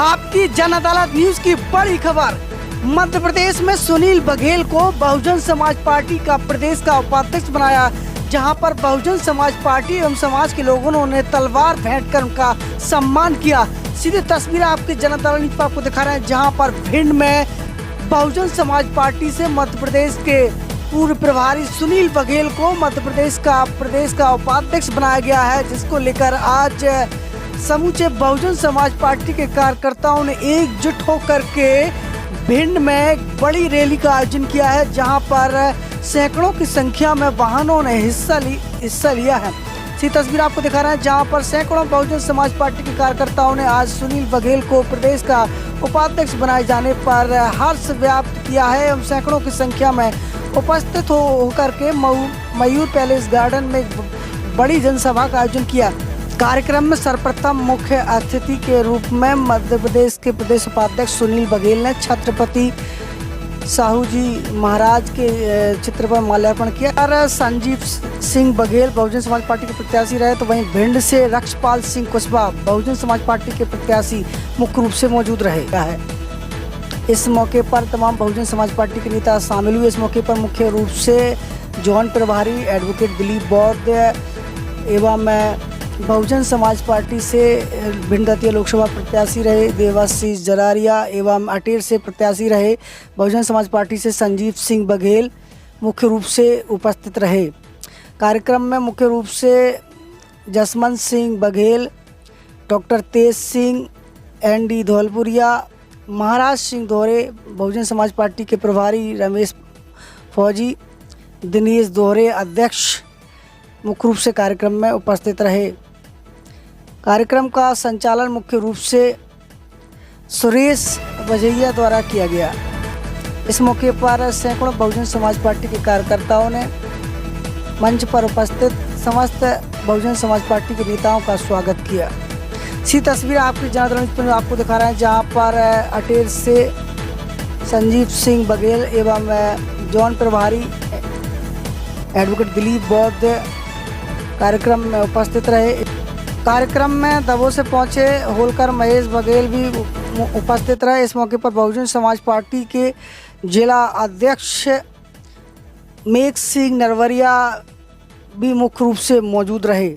आपकी जन अदालत न्यूज की बड़ी खबर। मध्य प्रदेश में सुनील बघेल को बहुजन समाज पार्टी का प्रदेश का उपाध्यक्ष बनाया, जहां पर बहुजन समाज पार्टी एवं समाज के लोगों ने उन्हें तलवार भेंट कर उनका सम्मान किया। सीधी तस्वीर आपकी जन अदालत न्यूज पर आपको दिखा रहे हैं, जहां पर भिंड में बहुजन समाज पार्टी से मध्य प्रदेश के पूर्व प्रभारी सुनील बघेल को मध्य प्रदेश का उपाध्यक्ष बनाया गया है, जिसको लेकर आज समूचे बहुजन समाज पार्टी के कार्यकर्ताओं ने एकजुट होकर के भिंड में बड़ी रैली का आयोजन किया है, जहां पर सैकड़ों की संख्या में वाहनों ने हिस्सा लिया है। इसी तस्वीर आपको दिखा रहे हैं, जहां पर सैकड़ों बहुजन समाज पार्टी के कार्यकर्ताओं ने आज सुनील बघेल को प्रदेश का उपाध्यक्ष बनाए जाने पर हर्ष व्यक्त किया है एवं सैकड़ों की संख्या में उपस्थित होकर के मयूर पैलेस गार्डन में बड़ी जनसभा का आयोजन किया। कार्यक्रम में सर्वप्रथम मुख्य अतिथि के रूप में मध्य प्रदेश के प्रदेश उपाध्यक्ष सुनील बघेल ने छत्रपति साहू जी महाराज के चित्र पर माल्यार्पण किया और संजीव सिंह बघेल बहुजन समाज पार्टी के प्रत्याशी रहे, तो वहीं भिंड से रक्षपाल सिंह कुशवाहा बहुजन समाज पार्टी के प्रत्याशी मुख्य रूप से मौजूद रहे। इस मौके पर तमाम बहुजन समाज पार्टी के नेता शामिल हुए। इस मौके पर मुख्य रूप से जॉन प्रभारी एडवोकेट दिलीप बौद्ध एवं बहुजन समाज पार्टी से भिंड दतिया लोकसभा प्रत्याशी रहे देवाशीष जरारिया एवं अटेर से प्रत्याशी रहे बहुजन समाज पार्टी से संजीव सिंह बघेल मुख्य रूप से उपस्थित रहे। कार्यक्रम में मुख्य रूप से जसवंत सिंह बघेल, डॉक्टर तेज सिंह, एनडी धौलपुरिया, महाराज सिंह दोहरे बहुजन समाज पार्टी के प्रभारी रमेश फौजी, दिनेश दोहरे अध्यक्ष मुख्य रूप से कार्यक्रम में उपस्थित रहे। कार्यक्रम का संचालन मुख्य रूप से सुरेश वजैया द्वारा किया गया। इस मौके पर सैकड़ों बहुजन समाज पार्टी के कार्यकर्ताओं ने मंच पर उपस्थित समस्त बहुजन समाज पार्टी के नेताओं का स्वागत किया। इसी तस्वीर आपकी जन अदालत पर आपको दिखा रहे हैं, जहां पर अटेर से संजीव सिंह बघेल एवं जॉन प्रभारी एडवोकेट दिलीप बौद्ध कार्यक्रम में उपस्थित रहे। कार्यक्रम में दबों से पहुंचे होलकर महेश बघेल भी उपस्थित रहे। इस मौके पर बहुजन समाज पार्टी के जिला अध्यक्ष मेघ सिंह नरवरिया भी मुख्य रूप से मौजूद रहे।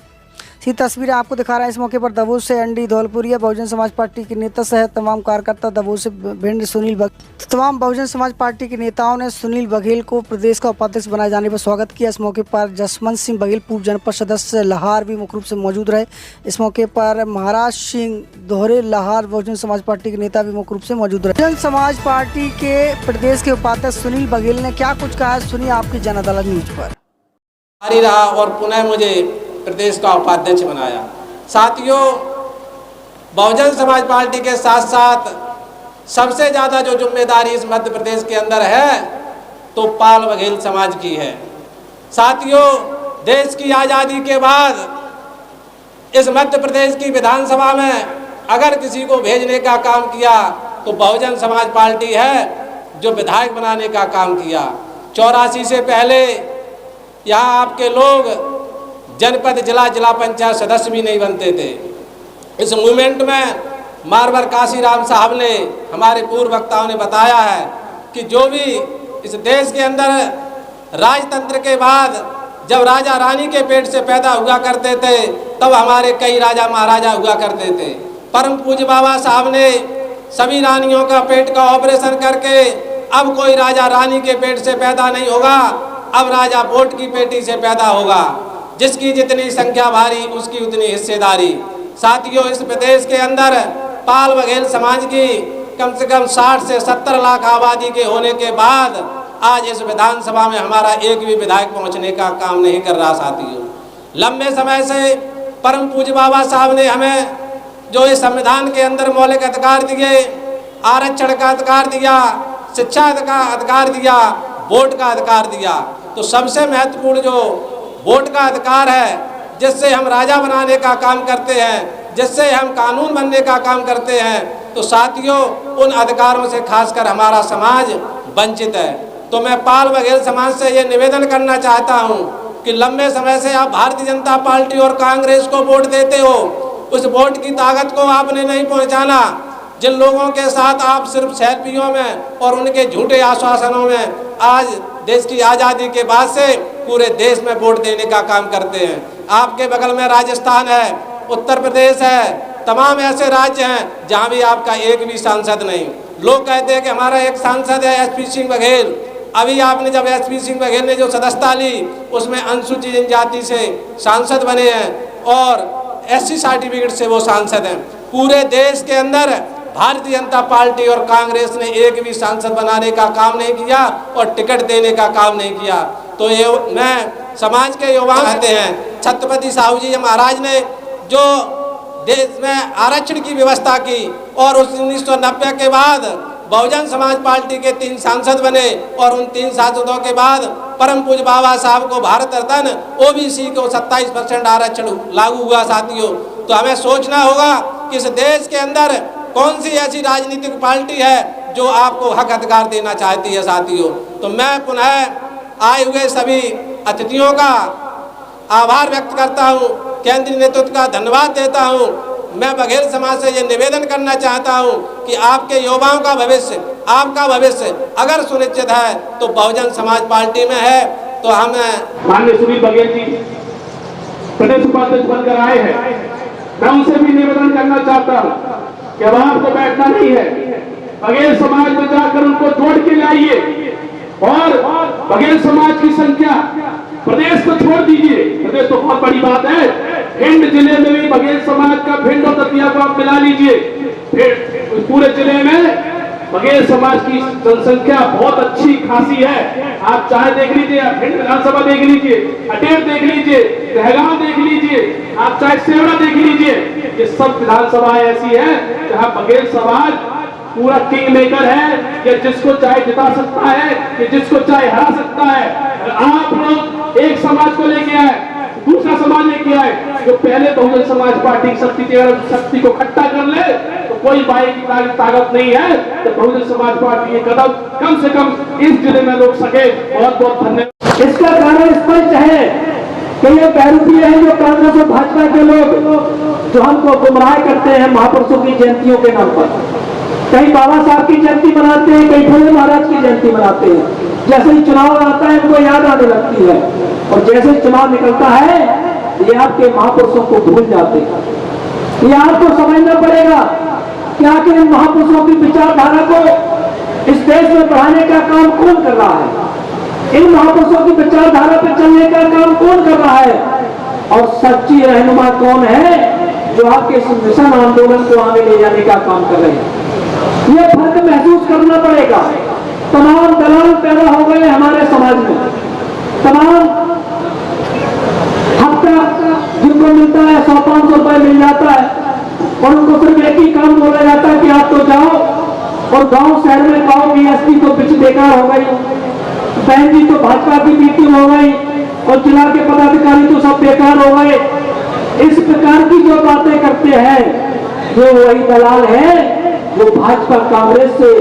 ये तस्वीरें आपको दिखा रहे हैं। इस मौके पर दबों से एनडी धौलपुरिया बहुजन समाज पार्टी के नेता सहित तमाम कार्यकर्ता, दबों से भिंड सुनील बघेल, तमाम बहुजन समाज पार्टी के नेताओं ने सुनील बघेल को प्रदेश का उपाध्यक्ष बनाए जाने पर स्वागत किया। इस मौके पर जसवंत सिंह बघेल पूर्व जनपद सदस्य लाहार भी मुख्य रूप से मौजूद रहे। इस मौके पर महाराज सिंह दोहरे लाहार बहुजन समाज पार्टी के नेता भी मुख्य रूप से मौजूद रहे। बहुजन समाज पार्टी के प्रदेश के उपाध्यक्ष सुनील बघेल ने क्या कुछ कहा, सुनिए आपकी जन अदालत न्यूज पर। रहा और पुनः मुझे प्रदेश का उपाध्यक्ष बनाया। साथियों, बहुजन समाज पार्टी के साथ साथ सबसे ज़्यादा जो जिम्मेदारी इस मध्य प्रदेश के अंदर है तो पाल बघेल समाज की है। साथियों, देश की आज़ादी के बाद इस मध्य प्रदेश की विधानसभा में अगर किसी को भेजने का काम किया तो बहुजन समाज पार्टी है जो विधायक बनाने का काम किया। 84 से पहले यहाँ आपके लोग जनपद जिला पंचायत सदस्य भी नहीं बनते थे। इस मूवमेंट में मारवर काशीराम साहब ने, हमारे पूर्व वक्ताओं ने बताया है कि जो भी इस देश के अंदर राजतंत्र के बाद जब राजा रानी के पेट से पैदा हुआ करते थे तब हमारे कई राजा महाराजा हुआ करते थे। परम पूज्य बाबा साहब ने सभी रानियों का पेट का ऑपरेशन करके अब कोई राजा रानी के पेट से पैदा नहीं होगा, अब राजा वोट की पेटी से पैदा होगा। जिसकी जितनी संख्या भारी उसकी उतनी हिस्सेदारी। साथियों, इस प्रदेश के अंदर पाल बघेल समाज की कम से कम 60 से 70 लाख आबादी के होने के बाद आज इस विधानसभा में हमारा एक भी विधायक पहुंचने का काम नहीं कर रहा। साथियों, लंबे समय से परम पूज्य बाबा साहब ने हमें जो इस संविधान के अंदर मौलिक अधिकार दिए, आरक्षण का अधिकार दिया, शिक्षा का अधिकार दिया, वोट का अधिकार दिया, तो सबसे महत्वपूर्ण जो वोट का अधिकार है, जिससे हम राजा बनाने का काम करते हैं, जिससे हम कानून बनने का काम करते हैं, तो साथियों उन अधिकारों से खासकर हमारा समाज वंचित है। तो मैं पाल बघेल समाज से ये निवेदन करना चाहता हूँ कि लंबे समय से आप भारतीय जनता पार्टी और कांग्रेस को वोट देते हो, उस वोट की ताकत को आपने नहीं पहुँचाना। जिन लोगों के साथ आप सिर्फ सेल्फियों में और उनके झूठे आश्वासनों में आज देश की आज़ादी के बाद से पूरे देश में वोट देने का काम करते हैं। आपके बगल में राजस्थान है, उत्तर प्रदेश है, तमाम ऐसे राज्य हैं जहां भी आपका एक भी सांसद नहीं। लोग कहते हैं कि हमारा एक सांसद है एसपी सिंह बघेल। अभी आपने जब एसपी सिंह बघेल ने जो सदस्यता ली उसमें अनुसूचित जनजाति से सांसद बने हैं और एससी सर्टिफिकेट से वो सांसद हैं। पूरे देश के अंदर भारतीय जनता पार्टी और कांग्रेस ने एक भी सांसद बनाने का काम नहीं किया और टिकट देने का काम नहीं किया। तो ये मैं समाज के युवा कहते हैं, छत्रपति साहू जी महाराज ने जो देश में आरक्षण की व्यवस्था की और उस 1990 के बाद बहुजन समाज पार्टी के 3 सांसद बने और उन 3 सांसदों के बाद परम पूज्य बाबा साहब को भारत रत्न ओबीसी को 27% आरक्षण लागू हुआ। साथियों, तो हमें सोचना होगा कि इस देश के अंदर कौन सी ऐसी राजनीतिक पार्टी है जो आपको हक अधिकार देना चाहती है। साथियों, तो मैं पुनः आए हुए सभी अतिथियों का आभार व्यक्त करता हूँ, केंद्रीय नेतृत्व का धन्यवाद देता हूँ। मैं बघेल समाज से ये निवेदन करना चाहता हूँ कि आपके युवाओं का भविष्य, आपका भविष्य अगर सुनिश्चित है तो बहुजन समाज पार्टी में है। तो हम माननीय सुनील बघेल जी प्रदेश उपाध्यक्ष बनकर आए हैं, मैं उनसे भी निवेदन करना चाहता हूँ कि अब आपको बैठना नहीं है, बघेल समाज में जाकर उनको जोड़ के लाइए और बघेल समाज की संख्या प्रदेश को छोड़ दीजिए। प्रदेश तो बहुत बड़ी बात है, भिंड जिले में भी बघेल समाज का भिंड और दतिया को आप मिला लीजिए, फिर पूरे जिले में बघेल समाज की जनसंख्या बहुत अच्छी खासी है। आप चाहे देख लीजिए, भिंड विधानसभा देख लीजिए, अटेर देख लीजिए, दहगांव देख लीजिए, आप चाहे सेवड़ा देख लीजिए, ये सब विधानसभाएं ऐसी है जहाँ बघेल समाज पूरा किंग मेकर है कि जिसको चाहे जिता सकता है, कि जिसको चाहे हरा सकता है। आप लोग एक समाज को लेके आए, दूसरा समाज लेके आए, जो पहले बहुजन समाज पार्टी की शक्ति को इकट्ठा कर ले तो कोई बाई की ताकत नहीं है। तो बहुजन समाज पार्टी ये कदम से कम इस जिले में लोग सके। बहुत बहुत धन्यवाद। इसका कारण स्पष्ट है कि ये बहरूपी है जो कांग्रेस और भाजपा के लोग जो हमको गुमराह करते हैं महापुरुषों की जयंतियों के नाम पर। कहीं बाबा साहब की जयंती मनाते हैं, कहीं भोले महाराज की जयंती मनाते हैं। जैसे ही चुनाव आता है उनको याद आने लगती है और जैसे ही चुनाव निकलता है ये आपके महापुरुषों को भूल जाते हैं। ये आपको समझना पड़ेगा कि आखिर इन महापुरुषों की विचारधारा को इस देश में बढ़ाने का काम कौन कर रहा है, इन महापुरुषों की विचारधारा पर चलने का काम कौन कर रहा है और सच्ची रहनुमा कौन है जो आपके इस मिशन आंदोलन को आगे ले जाने का काम कर रहे हैं। ये फर्क महसूस करना पड़ेगा। तमाम दलाल पैदा हो गए हमारे समाज में, तमाम हफ्ता जिनको मिलता है 100-500 रुपए मिल जाता है और उनको सिर्फ एक ही काम बोला जाता है कि आप तो जाओ और गांव शहर में कहो कि एसपी तो पिछ बेकार हो गई, बहन जी तो भाजपा की मीटिंग हो गई और जिला के पदाधिकारी तो सब बेकार हो गए। इस प्रकार की जो बातें करते हैं वो वही दलाल है जो भाजपा कांग्रेस से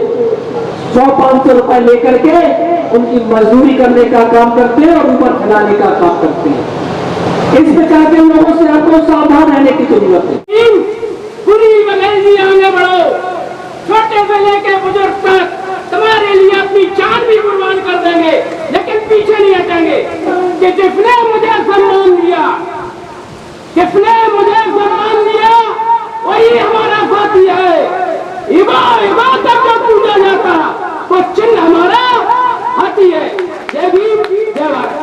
100-500 रुपए लेकर के उनकी मजदूरी करने का काम करते हैं और ऊपर फैलाने का काम करते हैं। इस प्रकार के लोगों से आपको सावधान रहने की जरूरत है। पूरी बघेल जी आगे बढ़ो, छोटे से लेकर बुजुर्ग तक तुम्हारे लिए अपनी जान भी कुर्बान कर देंगे, लेकिन पीछे नहीं हटेंगे। कि जिसने मुझे सम्मान दिया, जिसने मुझे सम्मान दिया वही हमारा साथी है। इबादत जो पूजा जाता वो चिन्ह हमारा हाथी है। जय भीम, जय भारत।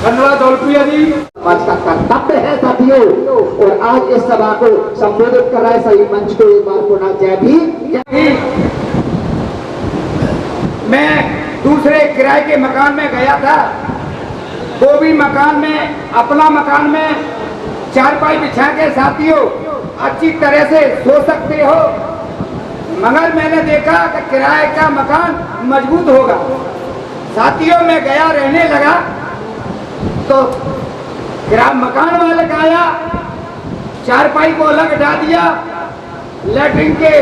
धन्यवाद दौलप्रिया जी। आज का कर्तव्य है साथियों, और आज इस सभा को संबोधित कर रहे सही मंच को एक बार पुनः जय भीम। मैं दूसरे किराए के मकान में गया था, वो भी मकान में, अपना मकान में चारपाई बिछा के साथियों अच्छी तरह से सो सकते हो, मगर मैंने देखा कि किराए का मकान मजबूत होगा। साथियों मैं गया, रहने लगा तो किराया मकान वाले का आया, चारपाई को अलग हटा दिया, लैट्रिन के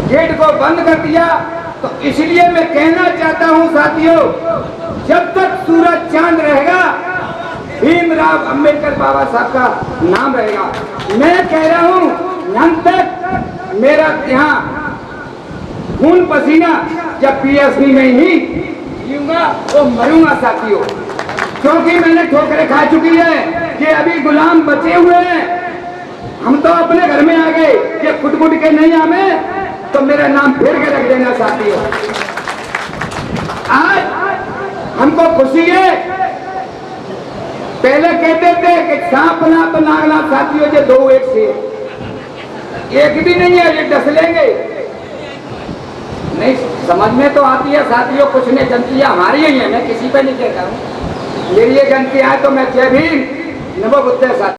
गेट को बंद कर दिया। तो इसलिए मैं कहना चाहता हूं साथियों, जब तक सूरज चांद रहेगा भीमराव अंबेडकर बाबा साहब का नाम रहेगा। मैं कह रहा हूँ अंत तक मेरा यहाँ खून पसीना जब पीएसपी में ही जीऊंगा तो मरूंगा साथियों, क्योंकि मैंने ठोकरें खा चुकी है कि अभी गुलाम बचे हुए हैं। हम तो अपने घर में आ गए कि फुट के नहीं आवे तो मेरा नाम फेर के रख देना साथियों। आज हमको खुशी है, पहले कहते थे कि सांप ना तो नागना साथियों जो दो एक से एक भी नहीं है, ये डस लेंगे। नहीं समझ में तो आती है साथियों, कुछ ने गलतियां हमारी ही है, मैं किसी पे नहीं कहता हूँ। मेरी ये गलती आए तो मैं जय भीम नमो बुद्ध साथी।